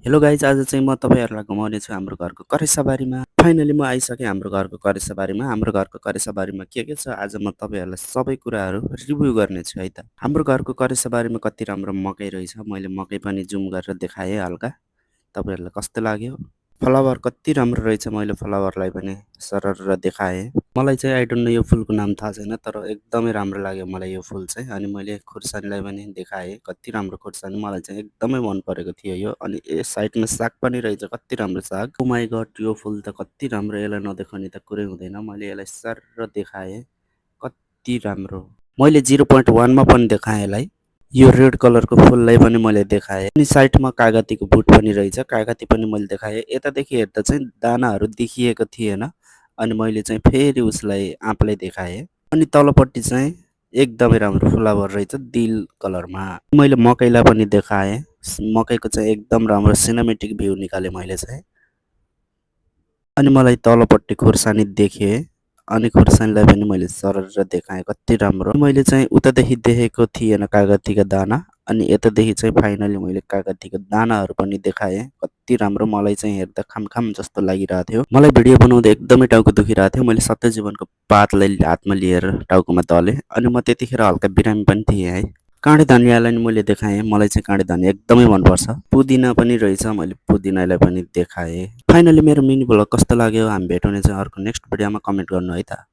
Hello guys, आज चाहिँ म तपाईँहरूलाई घुमाउनेछु हाम्रो घरको करेसाबारीमा। फाइनली म आइसकेँ हाम्रो घरको करेसाबारीमा। हाम्रो घरको करेसाबारीमा के छ आज म तपाईँहरूलाई सबै कुराहरू रिभ्यू गर्नेछु है त। हाम्रो घरको करेसाबारीमा कति राम्रो मकै रहेछ। मैले मकै पनि जुम गरेर देखाएँ हल्का। तपाईँहरूलाई कस्तो लाग्यो? फ्लावर कति राम्रो रहेछ, मैले फ्लावरलाई पनि सरर देखाएँ। मलाई चाहिँ आई डोन्ट नो यो फुलको नाम थाहा छैन, तर एकदमै राम्रो लाग्यो मलाई यो फुल चाहिँ। अनि मैले खुर्सानीलाई पनि देखाएँ, कति राम्रो खुर्सानी, मलाई चाहिँ एकदमै मन परेको थियो यो। अनि यस साइडमा साग पनि रहेछ, कति राम्रो साग। ओ माई गड, यो फुल त कति राम्रो, यसलाई नदेखाउने त कुरै हुँदैन। मैले यसलाई सरर देखाएँ, कति राम्रो। मैले 0.1 मा पनि देखाएँ यसलाई। यो रेड कलरको फुललाई पनि मैले देखाएँ। अनि साइडमा कागतीको बुट पनि रहेछ, कागती पनि मैले देखाएँ। यतादेखि हेर्दा चाहिँ दानाहरू देखिएको थिएन, अनि मैले चाहिँ फेरि उसलाई आँपलाई देखाएँ। अनि तलपट्टि चाहिँ एकदमै राम्रो फ्लावर रहेछ दिल कलरमा। मैले मकैलाई पनि देखाएँ। मकैको चाहिँ एकदम राम्रो सिनेमेटिक भ्यू निकालेँ मैले चाहिँ। अनि मलाई तलपट्टि खुर्सानी देखेँ, अनि खुर्सानीलाई पनि मैले सरर देखाएँ, कति राम्रो। मैले चाहिँ उतादेखि देखेको थिएन कागतीका दाना, अनि यतादेखि चाहिँ फाइनली मैले कागतीको दानाहरू पनि देखाएँ, कति राम्रो। मलाई चाहिँ हेर्दा खामखाम जस्तो लागिरहेको थियो। मलाई भिडियो बनाउँदा एकदमै टाउको दुखिरहेको थियो। मैले सत्यजीवनको पातलाई हातमा लिएर टाउकोमा दलेँ, अनि म त्यतिखेर हल्का बिरामी पनि थिएँ है। काँडे धनियाँलाई नि मैले देखाएँ, मलाई चाहिँ काँडे धनियाँ एकदमै मनपर्छ। पुदिना पनि रहेछ, मैले पुदिनालाई पनि देखाएँ। फाइनली मेरो मिनी भ्लग कस्तो लाग्यो, हामी भेटौँ चाहिँ अर्को नेक्स्ट भिडियोमा कमेन्ट गर्नु है त।